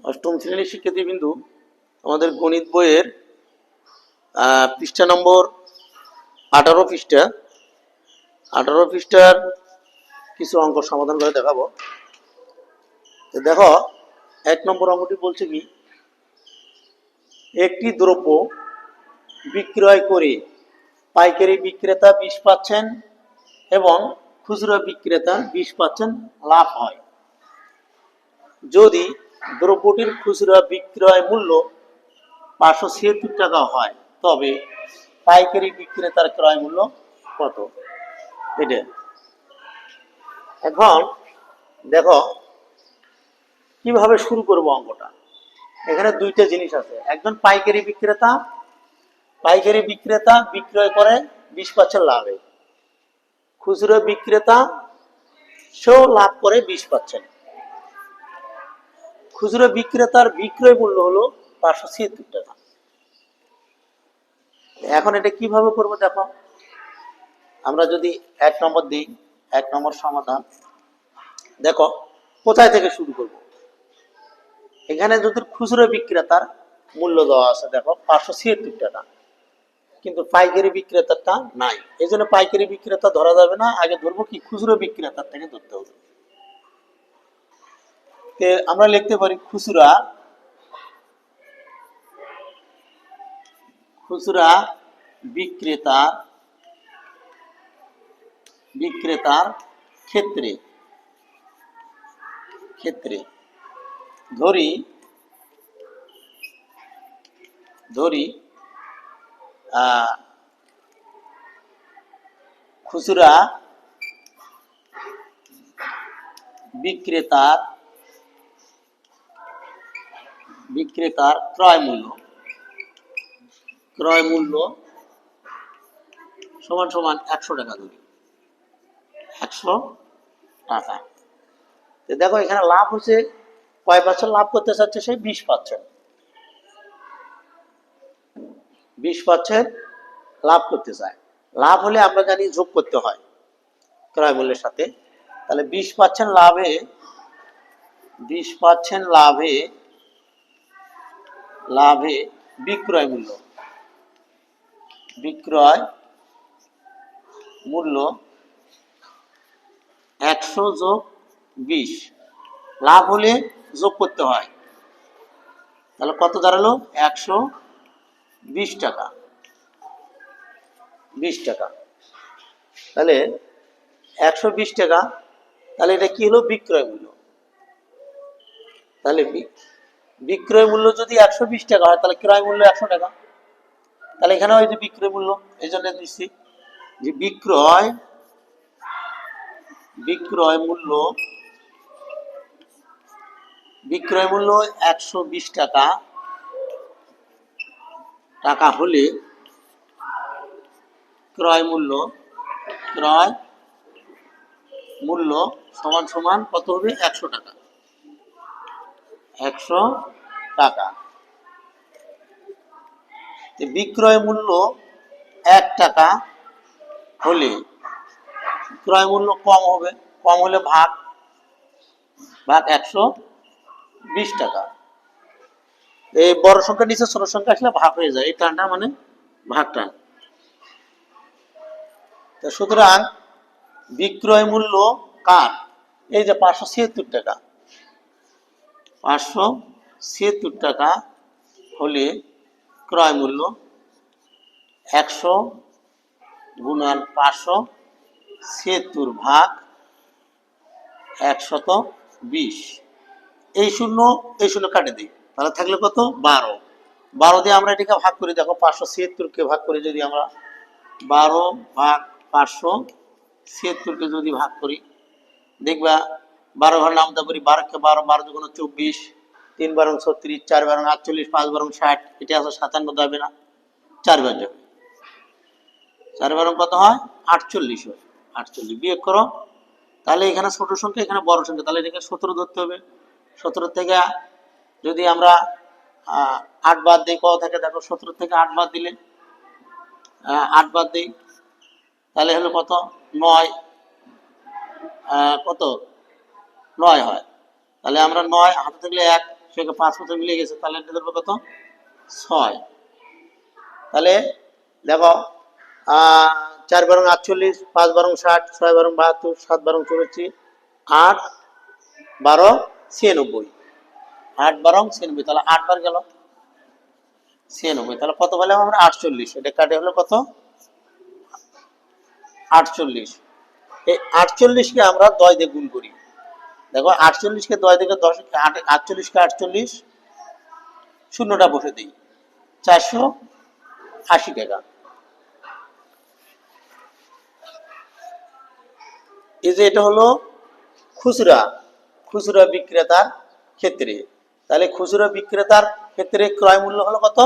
অষ্টম শ্রেণীর শিক্ষার্থীবৃন্দু, আমাদের গণিত বইয়ের পৃষ্ঠা নম্বর 18 পৃষ্ঠার কিছু অঙ্ক সমাধান করে দেখাবো। দেখো, 1 নম্বর অঙ্কটি বলছে কি, একটি দ্রব্য বিক্রয় করে পাইকারি বিক্রেতা 20% এবং খুচরা বিক্রেতা 20% লাভ হয়। যদি দ্রব্যটির খুচরা বিক্রয় মূল্য 576 টাকা হয়, তবে পাইকারি বিক্রেতার ক্রয় মূল্য কত? এটা এখন দেখো কিভাবে শুরু করব অঙ্কটা। এখানে দুইটা জিনিস আছে। একজন পাইকারি বিক্রেতা বিক্রয় করে 20% লাভে, খুচরা বিক্রেতা সেও লাভ করে 20%। খুচরা বিক্রেতার বিক্রয় মূল্য হলো 576 টাকা। এখন এটা কিভাবে করব দেখো, আমরা যদি 1 নম্বর দিই, 1 নম্বর সমাধান দেখো কোথায় থেকে শুরু করব। এখানে যদি খুচরা বিক্রেতার মূল্য দেওয়া আছে দেখো 576 টাকা, কিন্তু পাইকারি বিক্রেতারটা নাই, এই জন্য পাইকারি বিক্রেতা ধরা যাবে না, আগে ধরবো কি খুচরা বিক্রেতার থেকে ধরতে হবে। আমরা লিখতে পারি খুচরা বিক্রেতার ক্ষেত্রে ধরি খুচরা বিক্রেতার ক্রয় মূল্য সমান সমান 100 টাকা ধরি, 100 টাকা। দেখো এখানে লাভ হচ্ছে কয় পার্সেন্ট লাভ করতে চাচ্ছে, সেই 20% লাভ করতে চায়। লাভ হলে আমরা জানি যোগ করতে হয় ক্রয় মূল্যের সাথে, তাহলে 20% লাভে বিক্রয় মূল্য 100 যোগ 20, লাভ হলে যোগ করতে হয়, তাহলে কত দাঁড়ালো 120 টাকা। তাহলে 120 টাকা, তাহলে এটা কি হলো বিক্রয় মূল্য। তাহলে বিক্রয় মূল্য যদি 120 টাকা হয়, তাহলে ক্রয় মূল্য 100 টাকা। তাহলে এখানে ওই যে বিক্রয় মূল্য, এই জন্য দিচ্ছি যে বিক্রয় মূল্য 120 টাকা হলে ক্রয় মূল্য সমান সমান কত হবে, 100 টাকা। 100 টাকা। বিক্রয় মূল্য 1 টাকা হলে ক্রয় মূল্য কম হলে ভাগ 120 টাকা। এই বড় সংখ্যা নিচে ছোট সংখ্যা আসলে ভাগ হয়ে যায়, এই টানটা মানে ভাগ টান। সুতরাং বিক্রয় মূল্য কার, এই যে 576 টাকা, 576 টাকা হলে ক্রয় মূল্য 100 গুণন 576 ভাগ 120। এই শূন্য কাটে দিই, তাহলে থাকলে কত, 12 দিয়ে আমরা এটাকে ভাগ করি। দেখো 576 কে ভাগ করি যদি আমরা, 12 ভাগ 576 কে যদি ভাগ করি, দেখবা 12 ঘর নামতে পারি, 12 কে 12 দুগুণ 24, 3 বারং 36, 4 বারং 48, 5 বারং 60, এটা আছে 57 যাবে না, 4 বার যাবে, 4 বারং কত হয় 48 হয়। 48 বিয়োগ করো, তাহলে এখানে ছোট সংখ্যা এখানে বড় সংখ্যা, তাহলে এটাকে 17 ধরতে হবে। 17 থেকে যদি আমরা 8 বাদ দিই, কত থাকে দেখো, 17 থেকে 8 বাদ দিলে 8 বাদ দিই, তাহলে হলো কত, 9, কত 9 হয়। তাহলে আমরা 9 হাতে থাকলে 1, সেখানে 5 5 মিলে গেছে, তাহলে এটা ধরবে কত 6। তাহলে দেখো 4 বারং 48, 5 বারং 60, 6 বারং 72, 7 বারং 84, 8 12 96, 8 বারং 96, তাহলে 8 বার গেল 96, তাহলে কত পেলাম আমরা 48। এটা কাটে হলো কত 48। এই 48কে আমরা 10 দিয়ে গুণ করি। দেখো 48কে 10 থেকে 10, 48কে 48, শূন্যটা বসে দিই, 480 টাকা। এই যে এটা হলো খুচরা খুচরা বিক্রেতার ক্ষেত্রে। তাহলে খুচরা বিক্রেতার ক্ষেত্রে ক্রয় মূল্য হলো কত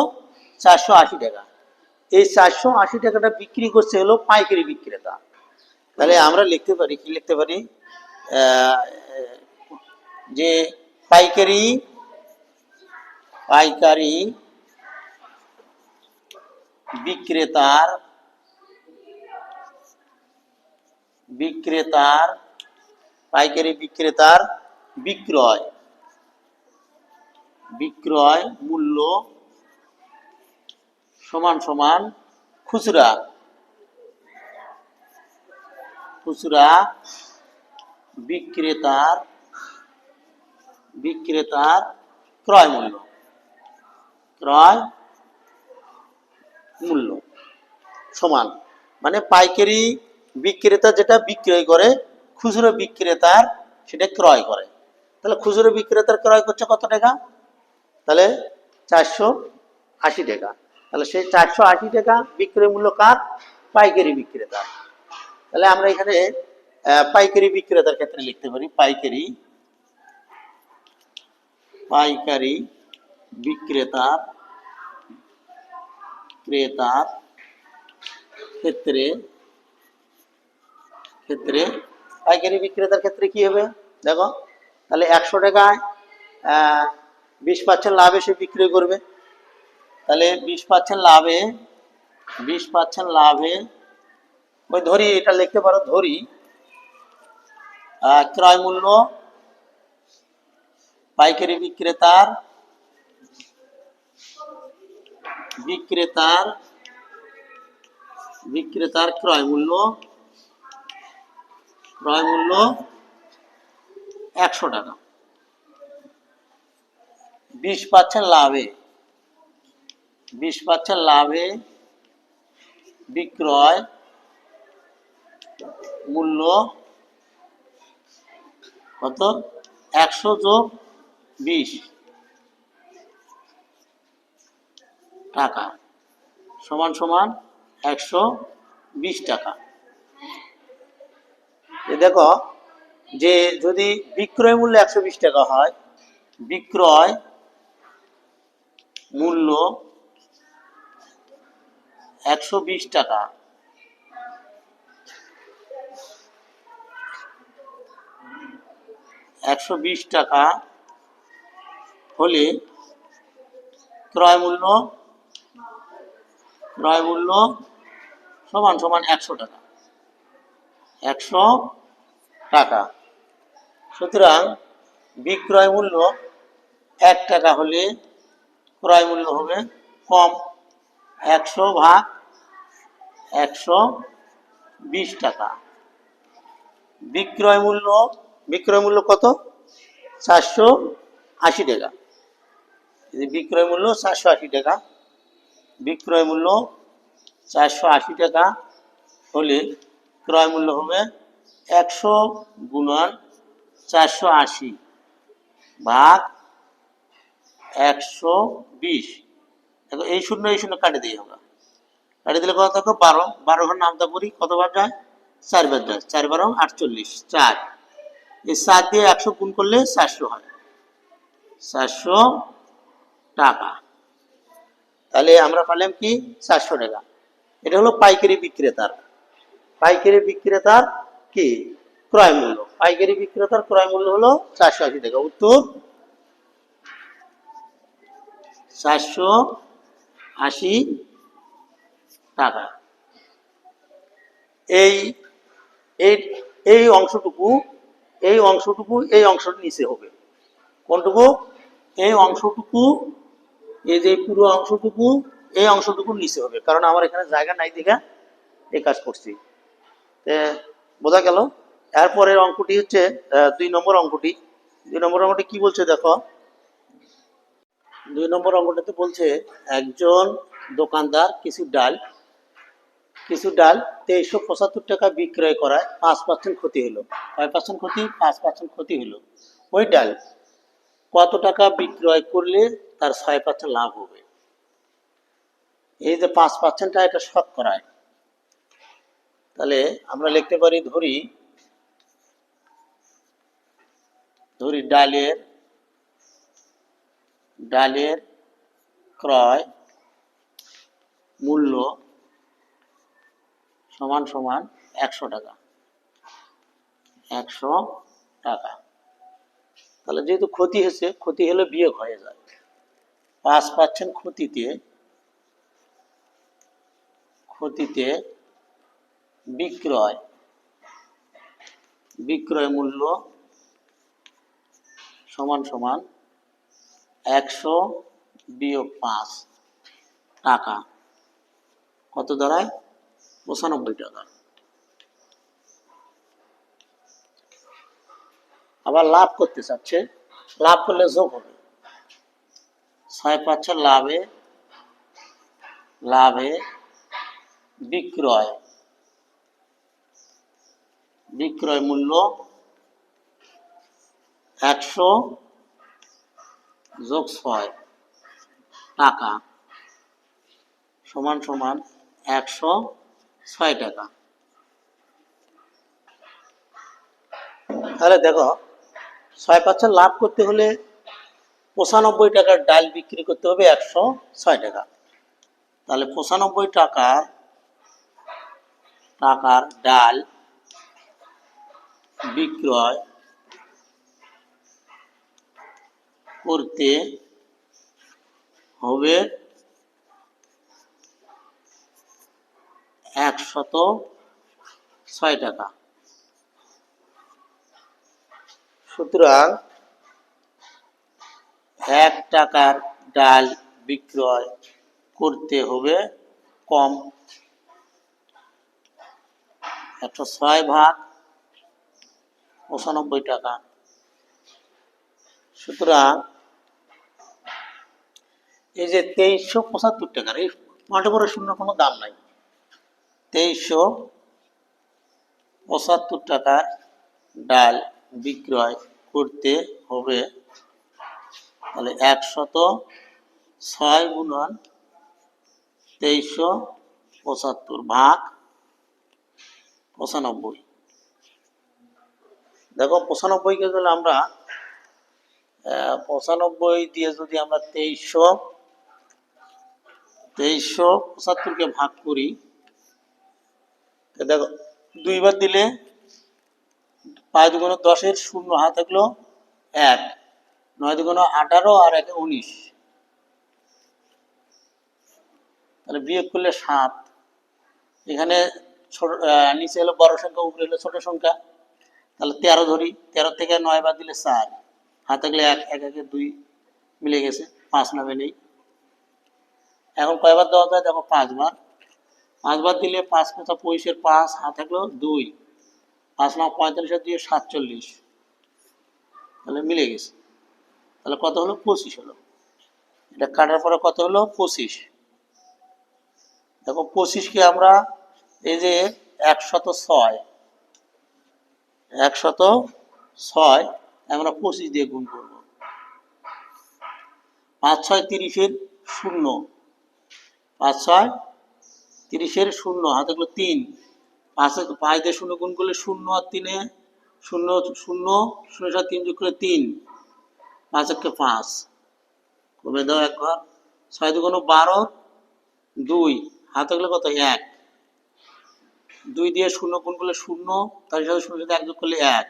480 টাকা। এই 480 টাকাটা বিক্রি করছে হলো পাইকারি বিক্রেতা। তাহলে আমরা লিখতে পারি, কি লিখতে পারি, যে পাইকারি পাইকারি বিক্রেতার বিক্রেতার পাইকারি বিক্রেতার বিক্রয় বিক্রয় মূল্য সমান সমান খুচরা খুচরা বিক্রেতার বিক্রেতার ক্রয় মূল্য সমান, মানে পাইকারি বিক্রেতা যেটা বিক্রয় করে খুচরো বিক্রেতার সেটা ক্রয় করে। তাহলে খুচরো বিক্রেতার ক্রয় করছে কত টাকা, তাহলে 480 টাকা। তাহলে সেই 480 টাকা বিক্রয় মূল্য কার, পাইকারি বিক্রেতা। তাহলে আমরা এখানে পাইকারি বিক্রেতার ক্ষেত্রে লিখতে পারি পাইকারি বিক্রেতার ক্ষেত্রে পাইকারি বিক্রেতার ক্ষেত্রে কি হবে দেখো, তাহলে 100 টাকায় 20% লাভে সে বিক্রি করবে। তাহলে 20% লাভে ওই ধরি, এটা লিখতে পারো, ধরি ক্রয় মূল্য পাইকারি বিক্রেতার ক্রয় মূল্য 100 টাকা। 20% লাভে বিক্রয় মূল্য কত 100 যোগ 20 টাকা সমান সমান 120 টাকা। দেখো যে যদি বিক্রয় মূল্য 120 টাকা হয়, বিক্রয় মূল্য 120 টাকা, হলে ক্রয় মূল্য সমান সমান 100 টাকা। 100 টাকা। সুতরাং বিক্রয় মূল্য 1 টাকা হলে ক্রয় মূল্য হবে কম, 100 ভাগ 120 টাকা। বিক্রয় মূল্য কত 480 টাকা। বিক্রয় মূল্য 480 টাকা, বিক্রয় মূল্য 480 টাকা হলে ক্রয় মূল্য হবে 100 গুণন 480 ভাগ 120। দেখো এই শূন্য কাটে দিই আমরা, কাটে দিলে কত থাকো 12, 12 ঘর নামতা পড়ি কতবার যায় 4 বার যায়, 4 বারং 48, 4, এই 4 দিয়ে 100 গুণ করলে 400 হয়, 400 টাকা। তাহলে আমরা পেলাম কি 400 টাকা। এটা হলো পাইকারি বিক্রেতার কি ক্রয় মূল্য। পাইকারি বিক্রেতার ক্রয় মূল্য হলো 480 টাকা। উত্তর 480 টাকা। এই অংশটুকু এই অংশটার নিচে হবে, কোনটুকু এই অংশটুকু, এই যে পুরো অংশটুকু, এই অংশটুকু নিচে হবে, কারণ আমার এখানে জায়গা নাই দিকে এই কাজ করছি। বোঝা গেল? এরপরের অঙ্কটি হচ্ছে 2 নম্বর অঙ্কটি। 2 নম্বর অঙ্কটি কি বলছে দেখো। 2 নম্বর অঙ্কটাতে বলছে একজন দোকানদার কিছু ডাল 2375 টাকা বিক্রয় করায় 5% ক্ষতি হলো। 5% ক্ষতি? 5% ক্ষতি হলো। ওই ডাল কত টাকা বিক্রয় করলে তার 6% লাভ হবে? এই যে 5%টা, এটা শতকরায়। তাহলে আমরা লিখতে পারি, ধরি ডালের ক্রয় মূল্য সমান সমান 100 টাকা। 100 টাকা। তাহলে যেহেতু ক্ষতি হয়েছে, ক্ষতি হলে বিয়োগ হয়ে যায়। 5% ক্ষতিতে বিক্রয় মূল্য সমান সমান 100 বিয়োগ 5 টাকা। কত দাঁড়ায়? 95 টাকা। আবার লাভ করতে চাচ্ছে, লাভ করলে যোগ হবে। 6% লাভে বিক্রয় মূল্য 100 যোগ 6 টাকা সমান সমান 106 টাকা। তাহলে দেখো, 6% লাভ করতে হলে 95 টাকার ডাল বিক্রি করতে হবে 106 টাকা। তাহলে 95 টাকার ডাল বিক্রয় করতে হবে 106 টাকা। সুতরাং 1 টাকার ডাল বিক্রয় করতে হবে কম 106 ভাগ 95 টাকা। সুতরাং এই যে 2375 টাকার, এই মাঠে পরে শূন্য কোনো দাম নাই। 2375 টাকার ডাল বিক্রয় করতে হবে, তাহলে 106 গুণন 2375 ভাগ 95। দেখো 95 কে যদি আমরা 95 দিয়ে যদি আমরা 2375 কে ভাগ করি, দেখো 2 বার দিলে 5 দুগুণ 10-এর শূন্য হাত থাকলো 1, 9 দুগুণ 18 আর 1 19। তাহলে বিয়োগ করলে 7। এখানে ছোট নিচে হলো বড় সংখ্যা, উপরে হলো ছোট সংখ্যা। তাহলে 13 ধরি, 13 থেকে 9 বাদ দিলে 4, হাত থাকলে 1, 1 1 2 মিলে গেছে, 5 নামে নেই। এখন কয়বার দেওয়া যায় দেখো? 5 বার। 5 বার দিলে 5 5 25-এর 5, হাত থাকলো 2, 5 9 45 আর 2 47। তাহলে মিলে গেছে। তাহলে কত হলো? 25 হলো। এটা কাটার পরে কত হলো? 25। দেখো 25-কে আমরা এই যে 106 আমরা 25 দিয়ে গুণ করব। 5 6 30-এর শূন্য, 5 6 30-এর শূন্য, হাতে থাকলো 3, 5 দিয়ে শূন্য গুণ করলে 0 আর 3-এ 0 0 0 সাথে 3 যোগ করে 3, 5 1 5 কমে দাও 1 ঘর। 6 2 12, 2 হাতে থাকলে কত? 1, 2 দিয়ে 0 গুণ করলে 0, তার সাথে 0 সাথে 1 যোগ করলে 1,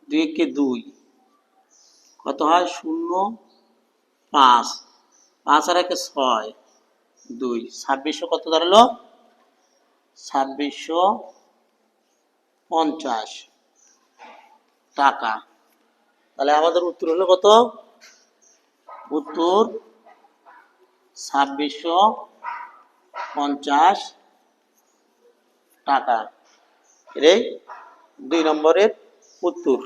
2 1 2 কত হয়? 0 5, 5 আর 1 6, 2 2600 কত দাঁড়ালো? 2650 টাকা। তাহলে আমাদের উত্তর হলো কত? উত্তর 2650 টাকা। এটাই 2 নম্বরের উত্তর।